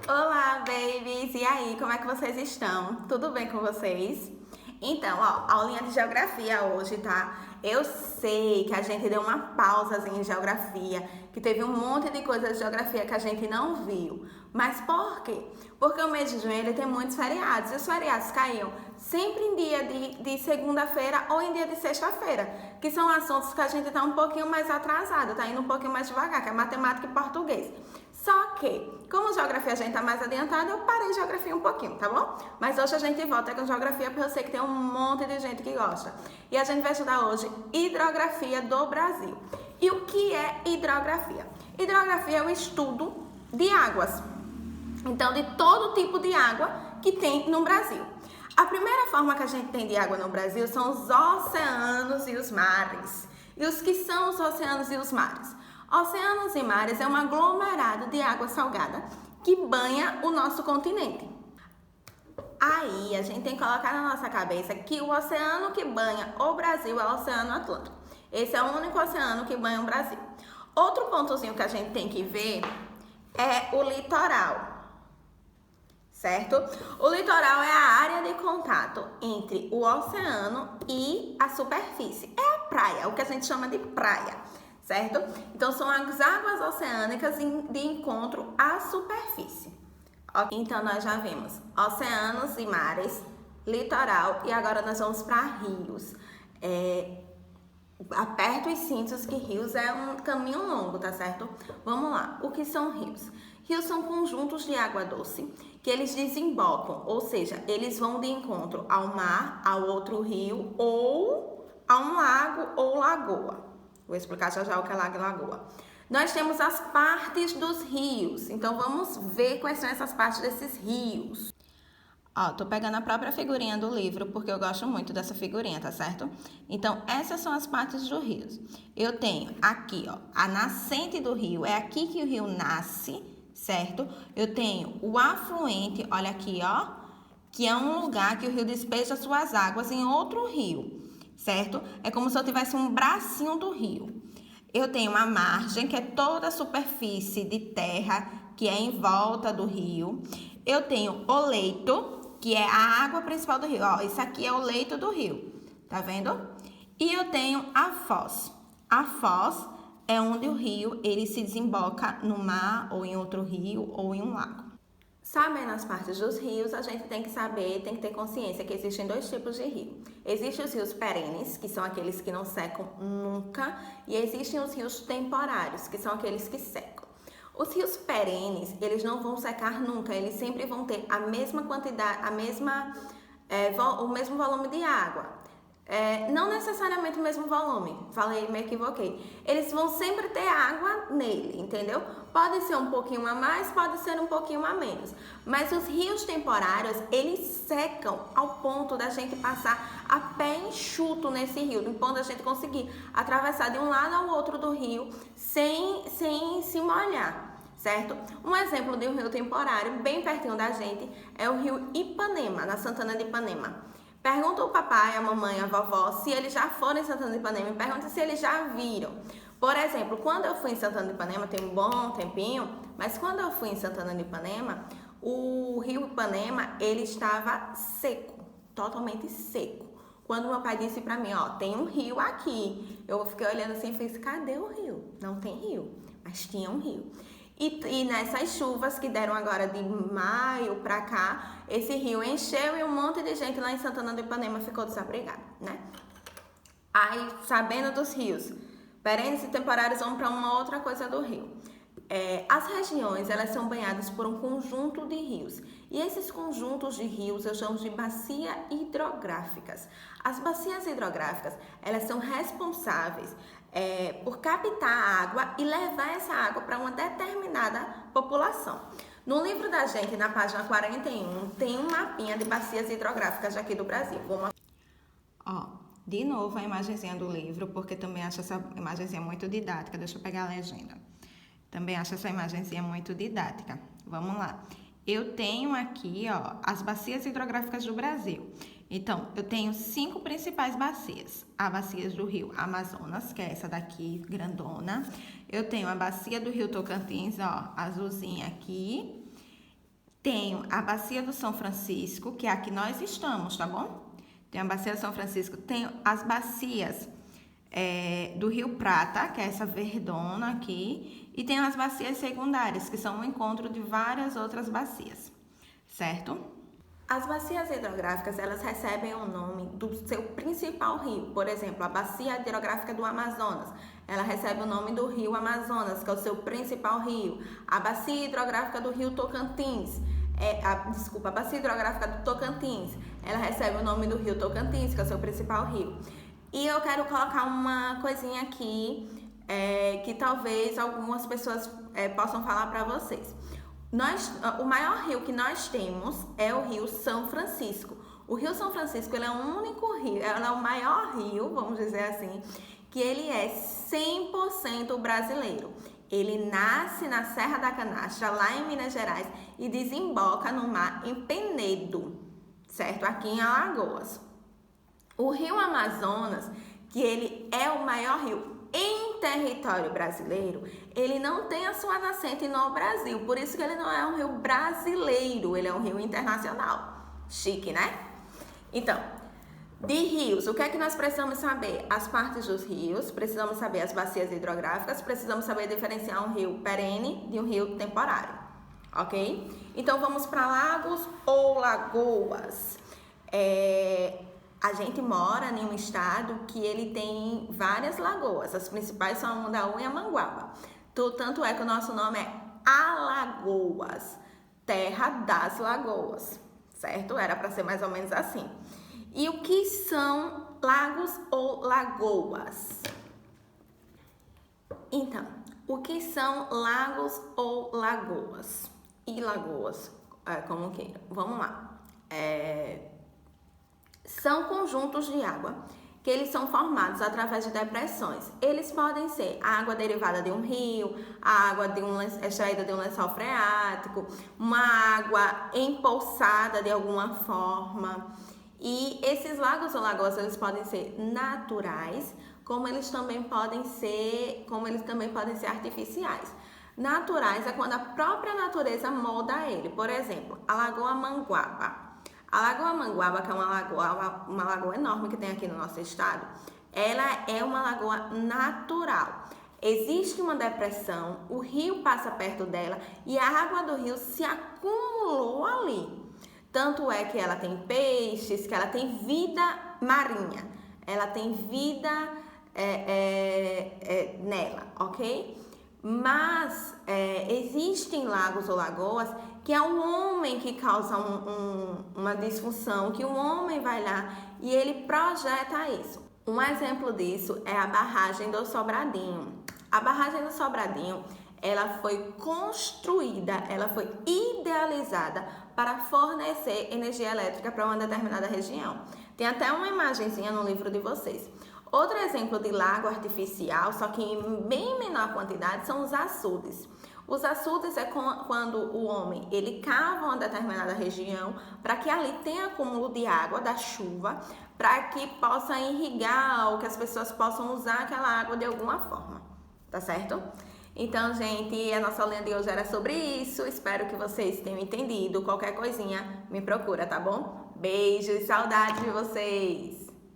Olá, babies! E aí, como é que vocês estão? Tudo bem com vocês? Então, ó, aulinha de geografia hoje, tá? Eu sei que a gente deu uma pausazinha em geografia, que teve um monte de coisa de geografia que a gente não viu. Mas por quê? Porque o mês de junho ele tem muitos feriados, e os feriados caíam sempre em dia de segunda-feira ou em dia de sexta-feira, que são assuntos que a gente tá um pouquinho mais atrasado, tá indo um pouquinho mais devagar, que é matemática e português. Só que, como geografia a gente tá mais adiantada, eu parei geografia um pouquinho, tá bom? Mas hoje a gente volta com geografia, porque eu sei que tem um monte de gente que gosta. E a gente vai estudar hoje hidrografia do Brasil. E o que é hidrografia? Hidrografia é o estudo de águas. Então, de todo tipo de água que tem no Brasil. A primeira forma que a gente tem de água no Brasil são os oceanos e os mares. E os que são os oceanos e os mares? Oceanos e mares é um aglomerado de água salgada que banha o nosso continente. Aí a gente tem que colocar na nossa cabeça que o oceano que banha o Brasil é o Oceano Atlântico. Esse é o único oceano que banha o Brasil. Outro pontozinho que a gente tem que ver é o litoral. Certo? O litoral é a área de contato entre o oceano e a superfície. É a praia, o que a gente chama de praia, certo? Então, são as águas oceânicas de encontro à superfíce. Okay? Então, nós já vimos oceanos e mares, litoral, e agora nós vamos para rios. Aperte os cintos que rios é um caminho longo, tá certo? Vamos lá. O que são rios? Rios são conjuntos de água doce que eles desembocam, ou seja, eles vão de encontro ao mar, ao outro rio ou a um lago ou lagoa. Vou explicar já o que é lago e lagoa. Nós temos as partes dos rios, então vamos ver quais são essas partes desses rios. Ó, tô pegando a própria figurinha do livro, porque eu gosto muito dessa figurinha, tá certo? Então, essas são as partes do rio. Eu tenho aqui, ó, a nascente do rio, é aqui que o rio nasce, certo? Eu tenho o afluente, olha aqui, ó, que é um lugar que o rio despeja suas águas em outro rio, certo? É como se eu tivesse um bracinho do rio. Eu tenho uma margem, que é toda a superfície de terra que é em volta do rio. Eu tenho o leito, que é a água principal do rio. Ó, isso aqui é o leito do rio, tá vendo? E eu tenho a foz. A foz é onde o rio ele se desemboca no mar, ou em outro rio, ou em um lago. Sabendo as partes dos rios, a gente tem que saber, tem que ter consciência que existem dois tipos de rio. Existem os rios perenes, que são aqueles que não secam nunca, e existem os rios temporários, que são aqueles que secam. Os rios perenes, eles não vão secar nunca, eles sempre vão ter a mesma quantidade, o mesmo volume de água. Não necessariamente o mesmo volume, me equivoquei. Eles vão sempre ter água nele, entendeu? Pode ser um pouquinho a mais, pode ser um pouquinho a menos. Mas os rios temporários, eles secam ao ponto da gente passar a pé enxuto nesse rio, no ponto da gente conseguir atravessar de um lado ao outro do rio sem se molhar. Certo? Um exemplo de um rio temporário, bem pertinho da gente, é o rio Ipanema, na Santana de Ipanema. Pergunta ao papai, a mamãe, a vovó, se eles já foram em Santana de Ipanema e pergunta se eles já viram. Por exemplo, quando eu fui em Santana de Ipanema, tem um bom tempinho, mas quando eu fui em Santana de Ipanema, o rio Ipanema, ele estava seco, totalmente seco. Quando meu pai disse pra mim, ó, tem um rio aqui, eu fiquei olhando assim e fiz, cadê o rio? Não tem rio, mas tinha um rio. E nessas chuvas que deram agora de maio pra cá, esse rio encheu e um monte de gente lá em Santana do Ipanema ficou desabrigada, né? Aí, sabendo dos rios perenes e temporários, vamos para uma outra coisa do rio. As regiões, elas são banhadas por um conjunto de rios. E esses conjuntos de rios eu chamo de bacias hidrográficas. As bacias hidrográficas, elas são responsáveis por captar a água e levar essa água para uma determinada população. No livro da gente, na página 41, tem um mapinha de bacias hidrográficas aqui do Brasil. Ó, de novo a imagenzinha do livro, porque também acho essa imagenzinha muito didática. Deixa eu pegar a legenda. Também acho essa imagenzinha muito didática. Vamos lá. Eu tenho aqui, ó, as bacias hidrográficas do Brasil. Então, eu tenho 5 principais bacias. A bacia do rio Amazonas, que é essa daqui, grandona. Eu tenho a bacia do rio Tocantins, ó, azulzinha aqui. Tenho a Bacia do São Francisco, que é a que nós estamos, tá bom? Tenho a Bacia do São Francisco, tenho as bacias do Rio Prata, que é essa verdona aqui, e tenho as bacias secundárias, que são o encontro de várias outras bacias, certo? As bacias hidrográficas, elas recebem o nome do seu principal rio. Por exemplo, a Bacia Hidrográfica do Amazonas, ela recebe o nome do rio Amazonas, que é o seu principal rio. A Bacia Hidrográfica do Rio Tocantins, a Bacia Hidrográfica do Tocantins, ela recebe o nome do rio Tocantins, que é o seu principal rio. E eu quero colocar uma coisinha aqui, que talvez algumas pessoas possam falar para vocês. O maior rio que nós temos é o Rio São Francisco. O Rio São Francisco, ele é o único rio, ele é o maior rio, vamos dizer assim, que ele é 100% brasileiro. Ele nasce na Serra da Canastra, lá em Minas Gerais, e desemboca no mar em Penedo, certo? Aqui em Alagoas. O Rio Amazonas, que ele é o maior rio em território brasileiro, ele não tem a sua nascente no Brasil, por isso que ele não é um rio brasileiro, ele é um rio internacional. Chique, né? Então, de rios, o que é que nós precisamos saber? As partes dos rios, precisamos saber as bacias hidrográficas, precisamos saber diferenciar um rio perene de um rio temporário, ok? Então, vamos para lagos ou lagoas. A gente mora em um estado que ele tem várias lagoas, as principais são a Mundaú e a Manguaba. Tanto é que o nosso nome é Alagoas, terra das lagoas, certo? Era para ser mais ou menos assim. E o que são lagos ou lagoas? Então, o que são lagos ou lagoas? E lagoas, como queira. Vamos lá. São conjuntos de água que eles são formados através de depressões. Eles podem ser a água derivada de um rio, a água extraída de um lençol freático, uma água empoçada de alguma forma. E esses lagos ou lagoas, eles podem ser naturais, como eles também podem ser artificiais. Naturais é quando a própria natureza molda ele. Por exemplo, a Lagoa Manguaba. A Lagoa Manguaba, que é uma lagoa enorme que tem aqui no nosso estado, ela é uma lagoa natural. Existe uma depressão, o rio passa perto dela e a água do rio se acumulou ali. Tanto é que ela tem peixes, que ela tem vida marinha, ela tem vida nela, ok? Mas existem lagos ou lagoas que é o homem que causa uma disfunção, que o homem vai lá e ele projeta isso. Um exemplo disso é a barragem do Sobradinho. A barragem do Sobradinho, ela foi construída, ela foi idealizada para fornecer energia elétrica para uma determinada região. Tem até uma imagenzinha no livro de vocês. Outro exemplo de lago artificial, só que em bem menor quantidade, são os açudes. Os açudes é quando o homem ele cava uma determinada região para que ali tenha acúmulo de água da chuva, para que possa irrigar ou que as pessoas possam usar aquela água de alguma forma, tá certo? Então, gente, a nossa aulinha de hoje era sobre isso. Espero que vocês tenham entendido. Qualquer coisinha, me procura, tá bom? Beijo e saudade de vocês!